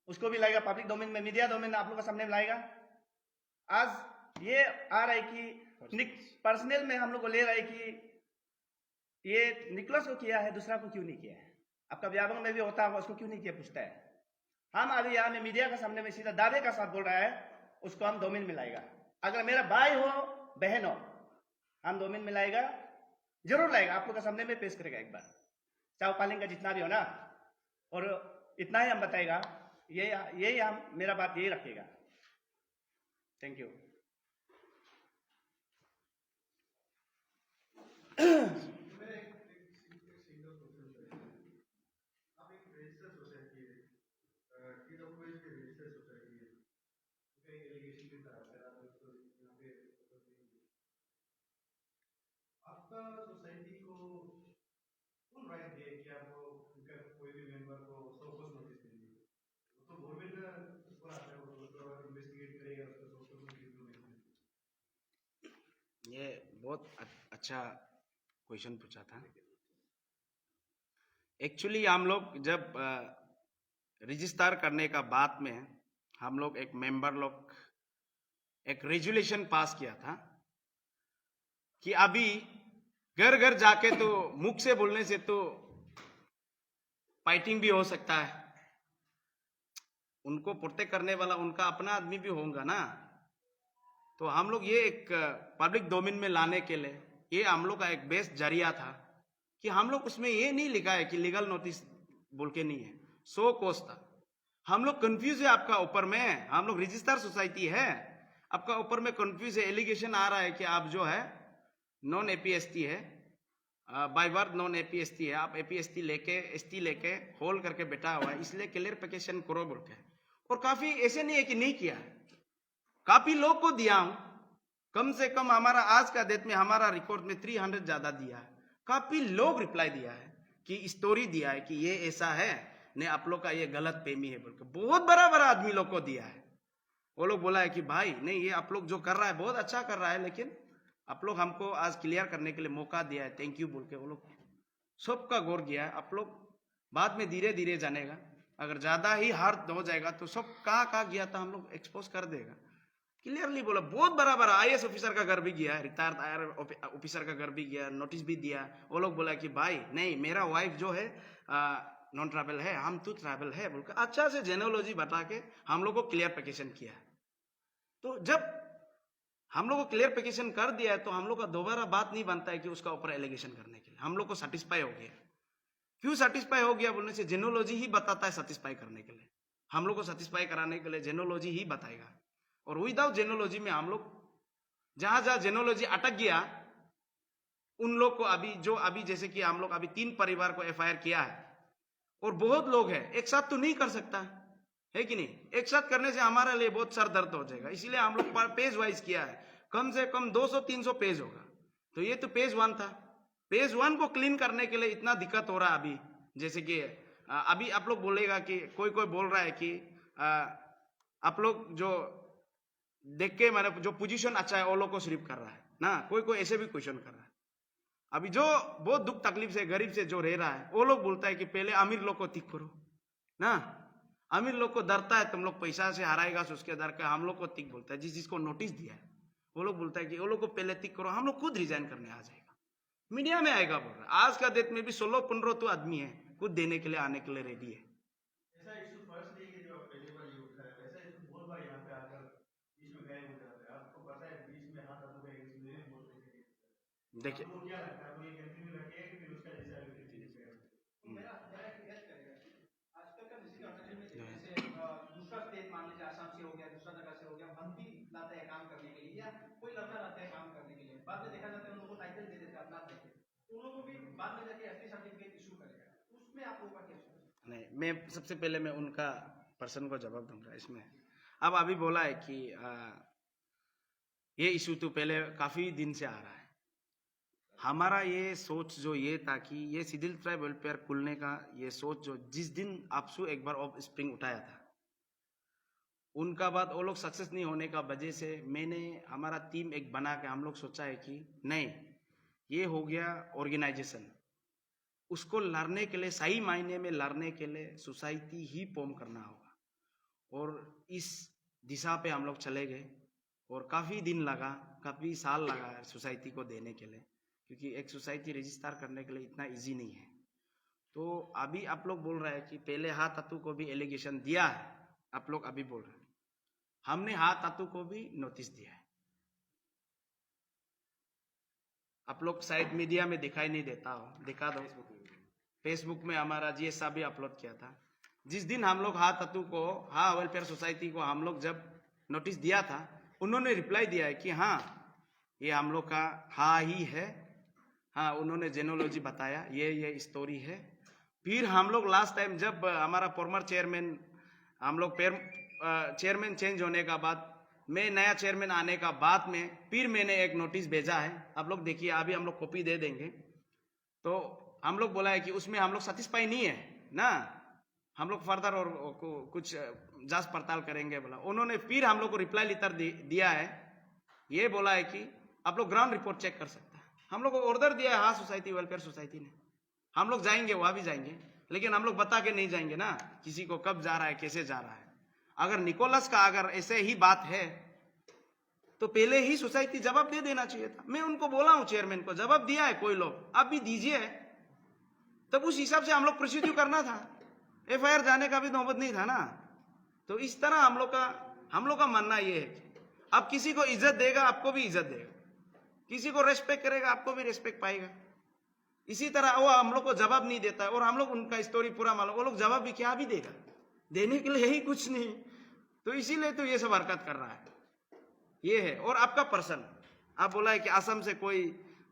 उसको भी लाएगा पब्लिक डोमेन में, मीडिया डोमेन में आप लोग का सामने में लाएगा। आज ये आ रहा है कि पर्सनल में हम लोग को ले रहा है कि ये निकोलस को किया है, दूसरा को क्यों नहीं किया है। आपका व्यापक में भी होता होगा, उसको क्यों नहीं किया पूछता है। हम अभी यहाँ में मीडिया के सामने में सीधा दावे का साथ बोल रहा है, उसको हम डोमेन में लाएगा। अगर मेरा भाई हो बहन हो, हम डोमेन में लाएगा, जरूर लाएगा, आप लोग के सामने में पेश करेगा एक बार, चाव पालिंग का जितना भी हो ना। और इतना ही हम बताएगा, यही हम मेरा बात यही रखेगा। Thank you. आपका सोसाइटी को कौन राइट दिया कि आपको उनका कोई भी मेंबर को सोकस नोटिस देंगे? वो तो गवर्नमेंट का ऊपर आता है, वो उसके बाद इन्वेस्टिगेट करेगा, उसको सोकस नोटिस देगा। ये बहुत अच्छा क्वेश्चन पूछा था। एक्चुअली हम लोग जब रजिस्टर करने का बाद में हम लोग एक मेंबर लोग एक रेजुलेशन पास किया था कि अभी घर घर जाके तो मुख से बोलने से तो फाइटिंग भी हो सकता है, उनको प्रोटेक्ट करने वाला उनका अपना आदमी भी होगा ना। तो हम लोग ये एक पब्लिक डोमेन में लाने के लिए ये हम लोग का एक बेस्ट जरिया था कि हम लोग उसमें ये नहीं लिखा है कि लीगल नोटिस बोल के नहीं है, सो कोस था। हम लोग कंफ्यूज है आपका ऊपर में, हम लोग रजिस्टर सोसाइटी है, आपका ऊपर में कंफ्यूज है, एलिगेशन आ रहा है कि आप जो है नॉन एपीएसटी है, बाय बर्थ नॉन एपीएसटी है, आप एपीएसटी लेके एसटी लेके होल करके बैठा हुआ है, इसलिए क्लियरिफिकेशन करो बोल के। और काफी ऐसे नहीं है कि नहीं किया, काफी लोग को दिया हूं, कम से कम हमारा आज का डेट में हमारा रिकॉर्ड में 300 ज्यादा दिया है। काफी लोग रिप्लाई दिया है कि स्टोरी दिया है कि ये ऐसा है ने आप लोग का ये गलत पेमी है बोल के, बहुत बड़ा बड़ा आदमी लोग को दिया है। वो लोग बोला है कि भाई नहीं ये आप लोग जो कर रहा है बहुत अच्छा कर रहा है, लेकिन आप लोग हमको आज क्लियर करने के लिए मौका दिया है, थैंक यू बोल के वो लोग सबका गौर किया है। आप लोग बाद में धीरे धीरे जानेगा, अगर ज्यादा ही हार्ड हो जाएगा तो सब कहाँ गया था हम लोग एक्सपोज कर देगा। क्लियरली बोला, बहुत बड़ा बड़ा आईएएस ऑफिसर का घर भी गया, रिटायर्ड आईआर ऑफिसर का घर भी गया, नोटिस भी दिया। वो लोग बोला कि भाई नहीं मेरा वाइफ जो है नॉन ट्रैवल है, हम तो ट्रैवल है बोलकर अच्छा से जेनोलॉजी बता के हम लोग को क्लियरिफिकेशन किया। तो जब हम लोग को क्लियरिफिकेशन कर दिया है तो हम लोग का दोबारा बात नहीं बनता है कि उसका ऊपर एलिगेशन करने के लिए। हम लोग को सेटिस्फाई हो गया। क्यों सेटिस्फाई हो गया बोलने से, जेनोलॉजी ही बताता है सेटिस्फाई करने के लिए। हम लोग को सेटिस्फाई कराने के लिए जेनोलॉजी ही बताएगा, और विदाउट जेनोलॉजी में हम लोग जहां जहां जेनोलॉजी अटक गया उन लोग को अभी जैसे कि हम लोग अभी 3 परिवार को एफआईआर किया है, और बहुत लोग हैं, एक साथ तो नहीं कर सकता है कि नहीं, एक साथ करने से हमारे लिए बहुत सर दर्द हो जाएगा, इसलिए हम लोग पेज वाइज किया है। कम से कम 200-300 पेज होगा। तो ये तो पेज 1 था, पेज 1 को क्लीन करने के लिए इतना दिक्कत हो रहा है अभी। जैसे कि अभी आप लोग बोलेगा कि कोई बोल रहा है कि आप लोग जो देख के मैंने जो पोजीशन अच्छा है वो लोग को सिर्फ कर रहा है ना, कोई ऐसे भी क्वेश्चन कर रहा है। अभी जो बहुत दुख तकलीफ से गरीब से जो रह रहा है वो लोग बोलता है कि पहले अमीर लोग को ठीक करो ना, अमीर लोग को डरता है तुम लोग पैसा से हराएगा तो उसके डर का हम लोग को तिक बोलता है। जिसको नोटिस दिया है वो लोग बोलता है कि वो लोग को पहले तिक करो, हम लोग खुद रिजाइन करने आ जाएगा, मीडिया में आएगा बोल रहा है। आज का डेट में भी 16-15 तो आदमी है खुद देने के लिए आने के लिए रेडी है। ऐसा इशू फर्स्ट नहीं है जो आप पहली बार ये उठा है, ऐसा इशू बहुत बार यहाँ पे आकर बीच में गायब हो जाता है। आपको पता है बीच में हाथ आपको इसमें बहुत देखिए आपको क्या लगता है, आपको ये कंटिन्यू रखिए कि फिर उसका जैसा मेरा क्लियर करेगा आज तक का मिसिंग ऑर्गेनाइजेशन में जैसे दूसरा स्टेट मान लीजिए आसाम से हो गया, दूसरा जगह से हो गया, हम भी लाते हैं काम करने के लिए या कोई लड़का लाता है काम करने के लिए, बाद में देखा जाता है उन लोगों को टाइटल दे देते हैं अपना देते, तो उन लोगों को भी बाद में जाके एसटी सर्टिफिकेट इशू करेगा, उसमें आप लोगों का क्या सोच? नहीं, मैं सबसे पहले मैं उनका पर्सन को जवाब दूंगा इसमें। अब अभी बोला है कि ये इशू तो पहले काफी दिन से आ रहा है। हमारा ये सोच जो ये था कि ये सिडिल ट्राइब वेलफेयर खुलने का ये सोच जो जिस दिन आपसू एक बार ऑफ स्प्रिंग उठाया था उनका बाद वो लोग सक्सेस नहीं होने का वजह से मैंने हमारा टीम एक बना के हम लोग सोचा है कि नहीं ये हो गया ऑर्गेनाइजेशन, उसको लड़ने के लिए सही मायने में लड़ने के लिए सोसाइटी ही फॉर्म करना होगा। और इस दिशा पे हम लोग चले गए और काफ़ी दिन लगा, काफ़ी साल लगा सोसाइटी को देने के लिए, क्योंकि एक सोसाइटी रजिस्टर करने के लिए इतना इजी नहीं है। तो अभी आप लोग बोल रहे हैं कि पहले हा तातू को भी एलिगेशन दिया है, आप लोग अभी बोल रहे हैं। हमने हा तातू को भी नोटिस दिया है। आप लोग शायद मीडिया में दिखाई नहीं देता हो, दिखा दो। फेसबुक में हमारा जीएस साहब भी अपलोड किया था। जिस दिन हम लोग हा तातू को, हा वेलफेयर सोसाइटी को हम लोग जब नोटिस दिया था, उन्होंने रिप्लाई दिया है कि हाँ ये हम लोग का हा ही है। हाँ, उन्होंने जेनोलॉजी बताया, ये स्टोरी है। फिर हम लोग लास्ट टाइम जब हमारा फॉर्मर चेयरमैन, हम लोग चेयरमैन चेंज होने का बाद मैं नया चेयरमैन आने का बाद में फिर मैंने एक नोटिस भेजा है, आप लोग देखिए, अभी हम लोग कॉपी दे देंगे। तो हम लोग बोला है कि उसमें हम लोग सेटिस्फाई नहीं है ना, हम लोग फर्दर और कुछ जांच पड़ताल करेंगे बोला। उन्होंने फिर हम लोग को रिप्लाई लेटर दिया है, ये बोला है कि आप लोग ग्राउंड रिपोर्ट चेक कर सकते हैं। हम लोग को ऑर्डर दिया है हाँ सोसाइटी वेलफेयर सोसाइटी ने, हम लोग जाएंगे, वहां भी जाएंगे, लेकिन हम लोग बता के नहीं जाएंगे ना किसी को कब जा रहा है, कैसे जा रहा है। अगर निकोलस का अगर ऐसे ही बात है तो पहले ही सोसाइटी जवाब दे देना चाहिए था। मैं उनको बोला हूं, चेयरमैन को जवाब दिया है कोई लोग, आप भी दीजिए, तब उस हिसाब से हम लोग प्रोसीड्यूर करना था। एफआईआर जाने का भी नौबत नहीं था ना। तो इस तरह हम लोग का मानना ये है कि अब किसी को इज्जत देगा आपको भी इज्जत देगा, किसी को रेस्पेक्ट करेगा आपको भी रेस्पेक्ट पाएगा। इसी तरह वो हम लोग को जवाब नहीं देता है और हम लोग उनका स्टोरी पूरा मालूम, वो लोग जवाब भी क्या भी देगा, देने के लिए ही कुछ नहीं। तो इसीलिए तो ये सब हरकत कर रहा है, ये है। और आपका पर्सन, आप बोला है कि असम से कोई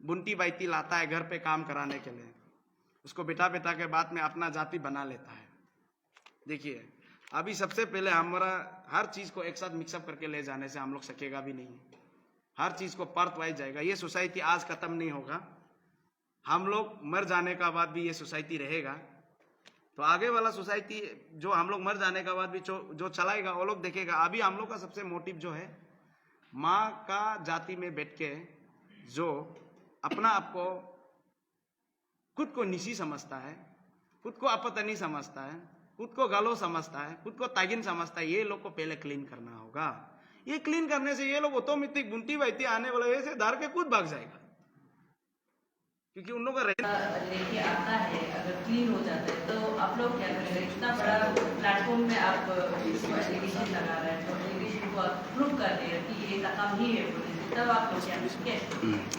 बुंटी बाइती लाता है घर पे काम कराने के लिए, उसको बिठा बिठा के बाद में अपना जाति बना लेता है। देखिए अभी सबसे पहले हमारा हर चीज को एक साथ मिक्सअप करके ले जाने से हम लोग सकेगा भी नहीं, हर चीज को पार्ट वाइज जाएगा। ये सोसाइटी आज खत्म नहीं होगा, हम लोग मर जाने का बाद भी ये सोसाइटी रहेगा। तो आगे वाला सोसाइटी जो हम लोग मर जाने का बाद भी जो चलाएगा वो लोग देखेगा। अभी हम लोग का सबसे मोटिव जो है, माँ का जाति में बैठ के जो अपना आपको खुद को निशी समझता है, खुद को अपतनी समझता है, खुद को गालो समझता है, खुद को तागिन समझता है, ये लोग को पहले क्लीन करना होगा। ये क्लीन करने से ये लोग ऑटोमेटिक बुंटी बाइती आने वाला ऐसे धार के खुद भाग जाएगा, क्योंकि उन लोगों का लेके आता है। अगर क्लीन हो जाता है तो आप लोग क्या करेंगे? इतना बड़ा प्लेटफॉर्म में आप इसको एलिगेशन लगा रहे हैं, तो एलिगेशन को आप प्रूव कर रहे हैं कि ये काम ही है, तब आप लोग क्या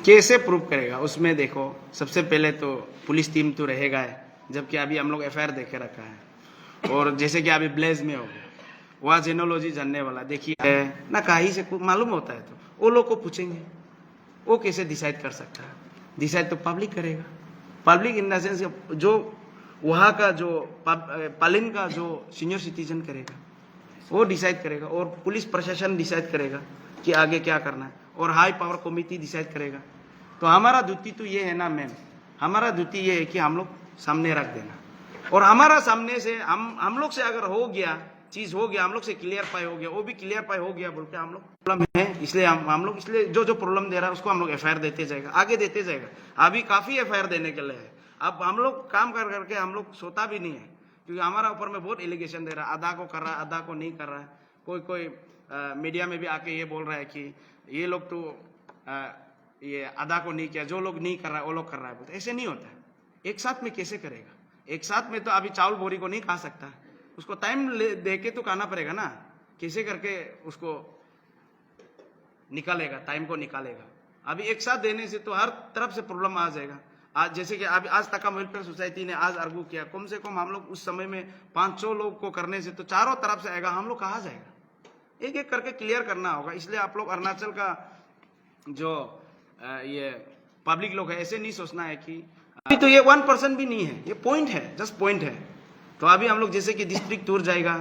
कैसे प्रूव करेगा? उसमें देखो, सबसे पहले तो पुलिस टीम तो रहेगा है, जबकि अभी हम लोग एफआईआर देके रखा है। और जैसे कि अभी ब्लेज में हो गया, वहाँ जेनोलॉजी जानने वाला देखिए ना, कहीं से मालूम होता है तो वो लोग को पूछेंगे, वो कैसे डिसाइड कर सकता है? डिसाइड तो पब्लिक करेगा। पब्लिक इन द सेंस जो वहाँ का जो पालिन का जो सीनियर सिटीजन करेगा, वो डिसाइड करेगा। और पुलिस प्रशासन डिसाइड करेगा कि आगे क्या करना है, और हाई पावर कमेटी डिसाइड करेगा। तो हमारा ड्यूटी तो ये है ना मैम, हमारा ड्यूटी ये है कि हम लोग सामने रख देना, और हमारा सामने से हम लोग से अगर हो गया चीज, हो गया हम लोग से क्लियर पाई हो गया, वो भी क्लियर पाई हो गया बोल के हम लोग प्रॉब्लम है, इसलिए हम लोग इसलिए जो प्रॉब्लम दे रहा है उसको हम लोग एफआईआर देते जाएगा, आगे देते जाएगा। अभी काफी एफआईआर देने के लिए है। अब हम लोग काम कर करके हम लोग सोता भी नहीं है, क्योंकि हमारा ऊपर में बहुत एलिगेशन दे रहा है, आधा को कर रहा है, आधा को नहीं कर रहा है। कोई मीडिया में भी आके ये बोल रहा है कि ये लोग तो ये आधा को नहीं किया, जो लोग नहीं कर रहा है वो लोग कर रहा है। बोलते ऐसे नहीं होता है, एक साथ में कैसे करेगा? एक साथ में तो अभी चावल बोरी को नहीं खा सकता, उसको टाइम दे के तो खाना पड़ेगा ना, कैसे करके उसको निकालेगा, टाइम को निकालेगा। अभी एक साथ देने से तो हर तरफ से प्रॉब्लम आ जाएगा। आज जैसे कि अभी आज तक वेलफेयर सोसाइटी ने आज आर्गू किया, कम से कम हम लोग उस समय में 500 लोग को करने से तो चारों तरफ से आएगा, हम लोग कहाँ जाएगा? एक एक करके क्लियर करना होगा। इसलिए आप लोग अरुणाचल का जो ये पब्लिक लोग है, ऐसे नहीं सोचना है कि अभी तो ये 1% भी नहीं है, ये पॉइंट है, जस्ट पॉइंट है। तो अभी हम लोग जैसे कि डिस्ट्रिक्ट टूर जाएगा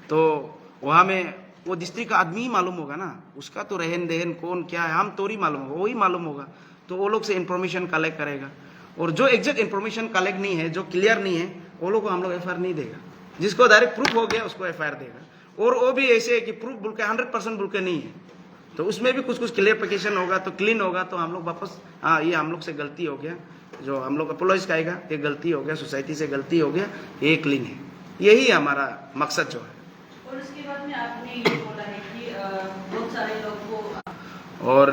तो वहाँ में वो डिस्ट्रिक्ट का आदमी ही मालूम होगा ना, उसका तो रहन दहन कौन क्या है हम तो ही मालूम होगा, वही मालूम होगा। तो वो लोग से इन्फॉर्मेशन कलेक्ट करेगा, और जो एग्जैक्ट इन्फॉर्मेशन कलेक्ट नहीं है, जो क्लियर नहीं है, वो लोग को हम लोग एफआईआर नहीं देगा। जिसको डायरेक्ट प्रूफ हो गया उसको एफआईआर देगा। और वो भी ऐसे है कि प्रूफ बोल के 100% बोल के नहीं है, तो उसमें भी कुछ क्लियरिफिकेशन होगा, तो क्लीन होगा, तो हम लोग वापस हाँ ये हम लोग से गलती हो गया, जो हम लोग अपोलॉइज कहेगा, ये गलती हो गया, सोसाइटी से गलती हो गया, ये क्लीन है। यही हमारा मकसद जो है। और उसके बाद सारे लोग को और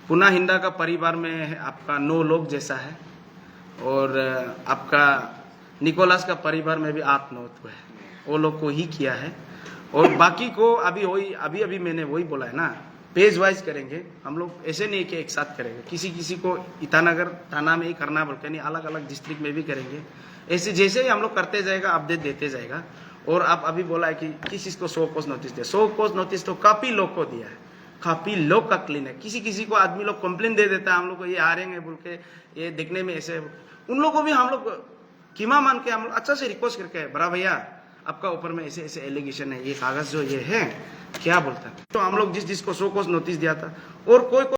पुना हिंदा का परिवार में आपका 9 लोग जैसा है, और आपका निकोलस का परिवार में भी 8-9 है, वो लोग को ही किया है। और बाकी को अभी मैंने वही बोला है ना, पेज वाइज करेंगे हम लोग, ऐसे नहीं कि एक साथ करेंगे। किसी को ईटानगर थाना में ही करना बोलते नहीं, अलग अलग डिस्ट्रिक्ट में भी करेंगे। ऐसे जैसे ही हम लोग करते जाएगा, अपडेट देते जाएगा। और आप अभी बोला है कि किस चीज को 100 कोस नोटिस दिया, 100 कोस नोटिस तो काफी लोग को दिया है, काफी लोग का क्लीन है। किसी को आदमी लोग कंप्लेन दे देता है हम लोग को, ये आ रहे हैं बोल के, ये देखने में ऐसे, उन लोगों को भी हम लोग कीमा मान के हम लोग अच्छा से रिक्वेस्ट करके, बड़ा भैया आपका ऊपर में ऐसे ऐसे एलिगेशन है, ये कागज जो ये है क्या बोलता है। तो हम लोग जिसको 100 कोस नोटिस दिया था, और कोई